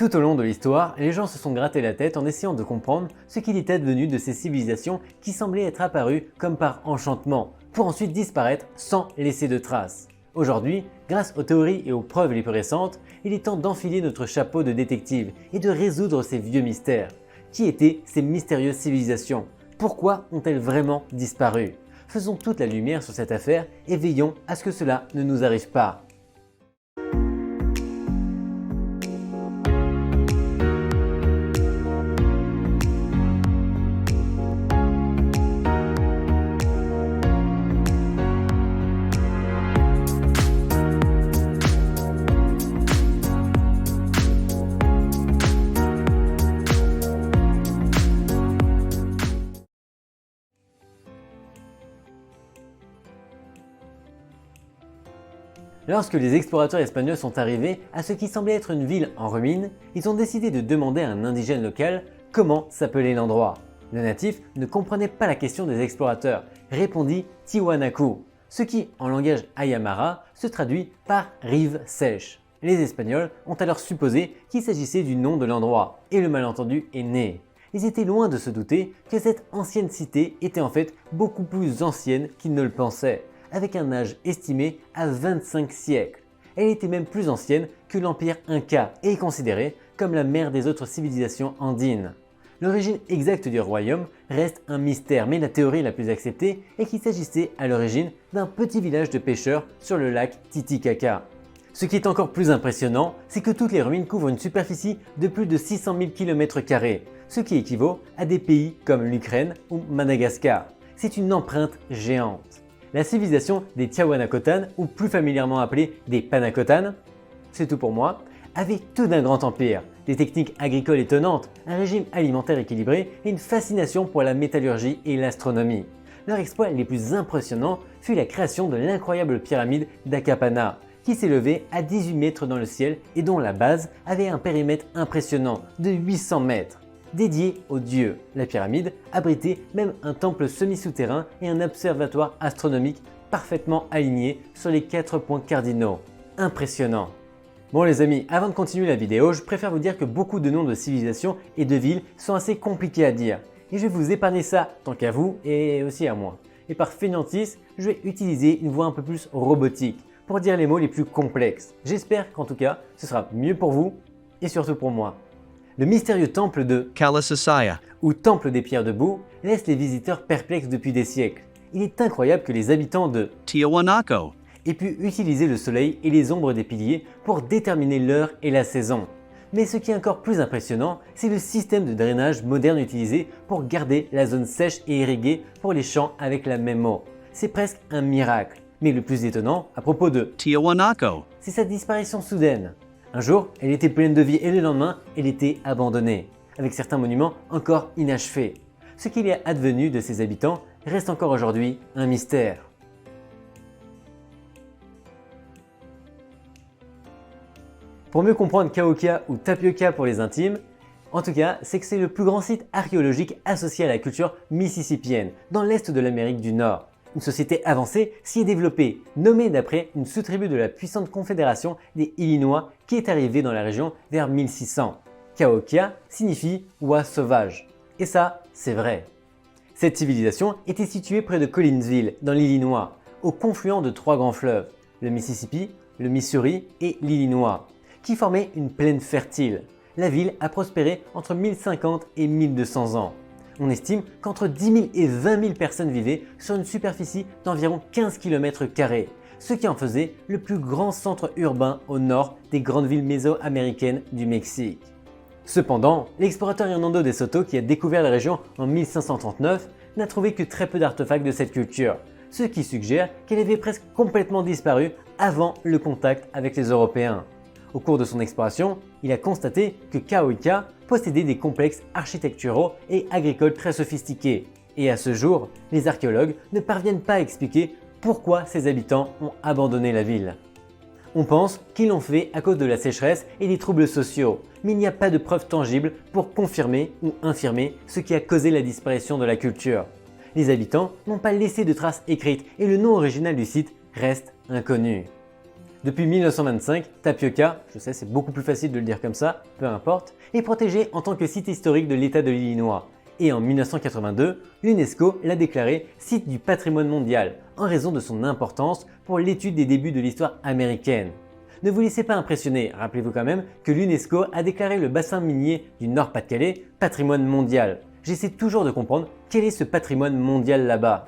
Tout au long de l'histoire, les gens se sont gratté la tête en essayant de comprendre ce qu'il était devenu de ces civilisations qui semblaient être apparues comme par enchantement, pour ensuite disparaître sans laisser de traces. Aujourd'hui, grâce aux théories et aux preuves les plus récentes, il est temps d'enfiler notre chapeau de détective et de résoudre ces vieux mystères. Qui étaient ces mystérieuses civilisations? Pourquoi ont-elles vraiment disparu? Faisons toute la lumière sur cette affaire et veillons à ce que cela ne nous arrive pas. Lorsque les explorateurs espagnols sont arrivés à ce qui semblait être une ville en ruine, ils ont décidé de demander à un indigène local comment s'appelait l'endroit. Le natif ne comprenait pas la question des explorateurs, répondit Tiwanaku, ce qui, en langage aymara, se traduit par rive sèche. Les Espagnols ont alors supposé qu'il s'agissait du nom de l'endroit, et le malentendu est né. Ils étaient loin de se douter que cette ancienne cité était en fait beaucoup plus ancienne qu'ils ne le pensaient, avec un âge estimé à 25 siècles. Elle était même plus ancienne que l'empire Inca et est considérée comme la mère des autres civilisations andines. L'origine exacte du royaume reste un mystère, mais la théorie la plus acceptée est qu'il s'agissait à l'origine d'un petit village de pêcheurs sur le lac Titicaca. Ce qui est encore plus impressionnant, c'est que toutes les ruines couvrent une superficie de plus de 600 000 km², ce qui équivaut à des pays comme l'Ukraine ou Madagascar. C'est une empreinte géante. La civilisation des Tiwanakotan, ou plus familièrement appelée des Panakotan, c'est tout pour moi, avait tout d'un grand empire, des techniques agricoles étonnantes, un régime alimentaire équilibré et une fascination pour la métallurgie et l'astronomie. Leur exploit les plus impressionnants fut la création de l'incroyable pyramide d'Akapana, qui s'élevait à 18 mètres dans le ciel et dont la base avait un périmètre impressionnant de 800 mètres. Dédiée aux dieux, la pyramide abritait même un temple semi-souterrain et un observatoire astronomique parfaitement aligné sur les 4 points cardinaux. Impressionnant! Bon les amis, avant de continuer la vidéo, je préfère vous dire que beaucoup de noms de civilisations et de villes sont assez compliqués à dire. Et je vais vous épargner ça tant qu'à vous et aussi à moi. Et par fainéantise, je vais utiliser une voix un peu plus robotique pour dire les mots les plus complexes. J'espère qu'en tout cas, ce sera mieux pour vous et surtout pour moi. Le mystérieux temple de Kalasasaya, ou temple des pierres debout laisse les visiteurs perplexes depuis des siècles. Il est incroyable que les habitants de Tiahuanaco, aient pu utiliser le soleil et les ombres des piliers pour déterminer l'heure et la saison. Mais ce qui est encore plus impressionnant, c'est le système de drainage moderne utilisé pour garder la zone sèche et irriguée pour les champs avec la même eau. C'est presque un miracle. Mais le plus étonnant à propos de Tiahuanaco, c'est sa disparition soudaine. Un jour, elle était pleine de vie et le lendemain, elle était abandonnée, avec certains monuments encore inachevés. Ce qu'il est advenu de ses habitants reste encore aujourd'hui un mystère. Pour mieux comprendre Cahokia ou Tapioca pour les intimes, en tout cas, c'est que c'est le plus grand site archéologique associé à la culture mississippienne, dans l'est de l'Amérique du Nord. Une société avancée s'y est développée, nommée d'après une sous-tribu de la puissante confédération des Illinois qui est arrivée dans la région vers 1600. Cahokia signifie oie sauvage. Et ça, c'est vrai. Cette civilisation était située près de Collinsville, dans l'Illinois, au confluent de 3 grands fleuves, le Mississippi, le Missouri et l'Illinois, qui formaient une plaine fertile. La ville a prospéré entre 1050 et 1200 ans. On estime qu'entre 10 000 et 20 000 personnes vivaient sur une superficie d'environ 15 km², ce qui en faisait le plus grand centre urbain au nord des grandes villes mésoaméricaines du Mexique. Cependant, l'explorateur Hernando de Soto, qui a découvert la région en 1539, n'a trouvé que très peu d'artefacts de cette culture, ce qui suggère qu'elle avait presque complètement disparu avant le contact avec les Européens. Au cours de son exploration, il a constaté que Cahokia possédait des complexes architecturaux et agricoles très sophistiqués. Et à ce jour, les archéologues ne parviennent pas à expliquer pourquoi ses habitants ont abandonné la ville. On pense qu'ils l'ont fait à cause de la sécheresse et des troubles sociaux, mais il n'y a pas de preuves tangibles pour confirmer ou infirmer ce qui a causé la disparition de la culture. Les habitants n'ont pas laissé de traces écrites et le nom original du site reste inconnu. Depuis 1925, Tapioca, je sais c'est beaucoup plus facile de le dire comme ça, peu importe, est protégé en tant que site historique de l'État de l'Illinois. Et en 1982, l'UNESCO l'a déclaré site du patrimoine mondial en raison de son importance pour l'étude des débuts de l'histoire américaine. Ne vous laissez pas impressionner, rappelez-vous quand même que l'UNESCO a déclaré le bassin minier du Nord-Pas-de-Calais patrimoine mondial. J'essaie toujours de comprendre quel est ce patrimoine mondial là-bas.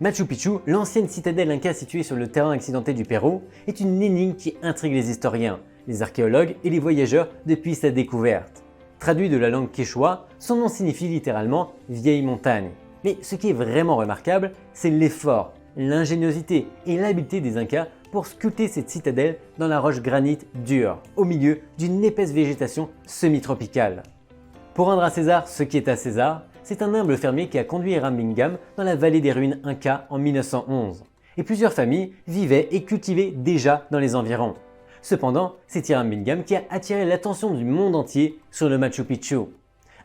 Machu Picchu, l'ancienne citadelle inca située sur le terrain accidenté du Pérou, est une énigme qui intrigue les historiens, les archéologues et les voyageurs depuis sa découverte. Traduit de la langue quechua, son nom signifie littéralement « vieille montagne ». Mais ce qui est vraiment remarquable, c'est l'effort, l'ingéniosité et l'habileté des Incas pour sculpter cette citadelle dans la roche granite dure, au milieu d'une épaisse végétation semi-tropicale. Pour rendre à César ce qui est à César, c'est un humble fermier qui a conduit Hiram Bingham dans la vallée des ruines Inca en 1911. Et plusieurs familles vivaient et cultivaient déjà dans les environs. Cependant, c'est Hiram Bingham qui a attiré l'attention du monde entier sur le Machu Picchu.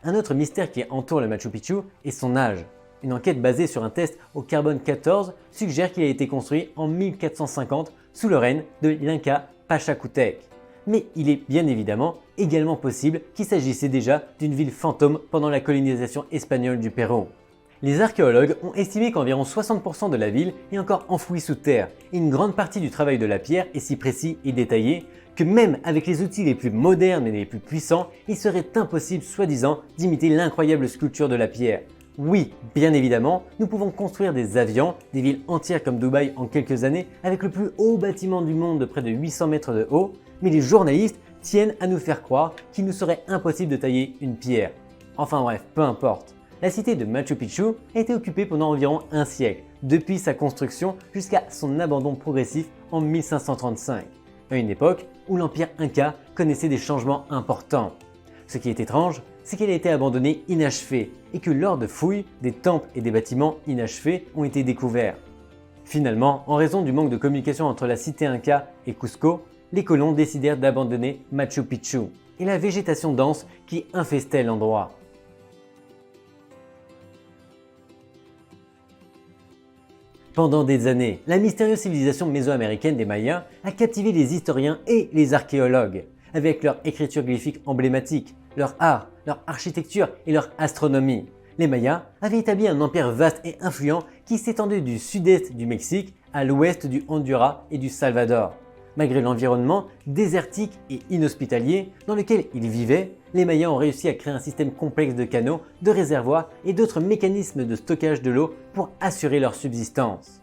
Un autre mystère qui entoure le Machu Picchu est son âge. Une enquête basée sur un test au carbone 14 suggère qu'il a été construit en 1450 sous le règne de l'Inca Pachacútec. Mais il est bien évidemment également possible qu'il s'agissait déjà d'une ville fantôme pendant la colonisation espagnole du Pérou. Les archéologues ont estimé qu'environ 60% de la ville est encore enfouie sous terre, et une grande partie du travail de la pierre est si précis et détaillé que même avec les outils les plus modernes et les plus puissants, il serait impossible soi-disant d'imiter l'incroyable sculpture de la pierre. Oui, bien évidemment, nous pouvons construire des avions, des villes entières comme Dubaï en quelques années avec le plus haut bâtiment du monde de près de 800 mètres de haut, mais les journalistes tiennent à nous faire croire qu'il nous serait impossible de tailler une pierre. Enfin bref, peu importe. La cité de Machu Picchu a été occupée pendant environ un siècle, depuis sa construction jusqu'à son abandon progressif en 1535, à une époque où l'empire Inca connaissait des changements importants. Ce qui est étrange, c'est qu'elle a été abandonnée inachevée et que lors de fouilles, des temples et des bâtiments inachevés ont été découverts. Finalement, en raison du manque de communication entre la cité Inca et Cusco, les colons décidèrent d'abandonner Machu Picchu et la végétation dense qui infestait l'endroit. Pendant des années, la mystérieuse civilisation mésoaméricaine des Mayas a captivé les historiens et les archéologues, avec leur écriture glyphique emblématique, leur art, leur architecture et leur astronomie. Les Mayas avaient établi un empire vaste et influent qui s'étendait du sud-est du Mexique à l'ouest du Honduras et du Salvador. Malgré l'environnement désertique et inhospitalier dans lequel ils vivaient, les Mayas ont réussi à créer un système complexe de canaux, de réservoirs et d'autres mécanismes de stockage de l'eau pour assurer leur subsistance.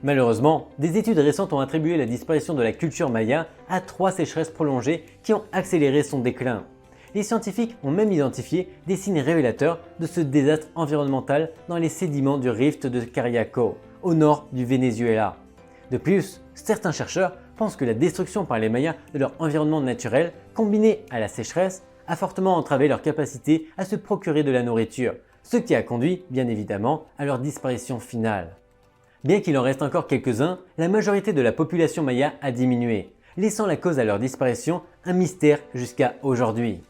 Malheureusement, des études récentes ont attribué la disparition de la culture maya à 3 sécheresses prolongées qui ont accéléré son déclin. Les scientifiques ont même identifié des signes révélateurs de ce désastre environnemental dans les sédiments du rift de Cariaco, au nord du Venezuela. De plus, certains chercheurs pensent que la destruction par les Mayas de leur environnement naturel, combinée à la sécheresse, a fortement entravé leur capacité à se procurer de la nourriture, ce qui a conduit, bien évidemment, à leur disparition finale. Bien qu'il en reste encore quelques-uns, la majorité de la population maya a diminué, laissant la cause à leur disparition un mystère jusqu'à aujourd'hui.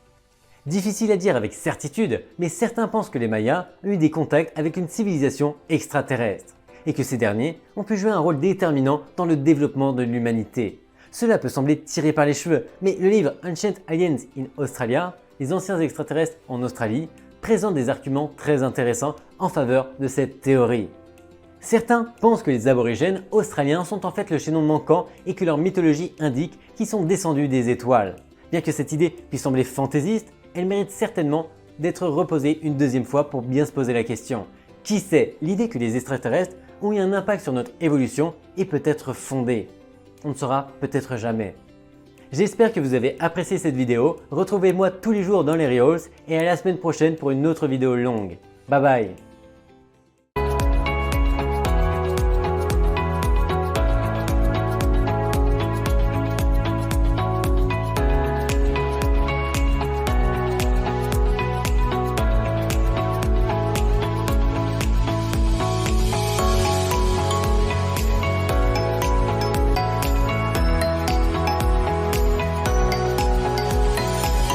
Difficile à dire avec certitude, mais certains pensent que les Mayas ont eu des contacts avec une civilisation extraterrestre, et que ces derniers ont pu jouer un rôle déterminant dans le développement de l'humanité. Cela peut sembler tiré par les cheveux, mais le livre Ancient Aliens in Australia, les anciens extraterrestres en Australie, présente des arguments très intéressants en faveur de cette théorie. Certains pensent que les aborigènes australiens sont en fait le chaînon manquant et que leur mythologie indique qu'ils sont descendus des étoiles. Bien que cette idée puisse sembler fantaisiste, elle mérite certainement d'être reposée une deuxième fois pour bien se poser la question. Qui sait, l'idée que les extraterrestres ont eu un impact sur notre évolution est peut-être fondée. On ne saura peut-être jamais. J'espère que vous avez apprécié cette vidéo. Retrouvez-moi tous les jours dans les Reels et à la semaine prochaine pour une autre vidéo longue. Bye bye.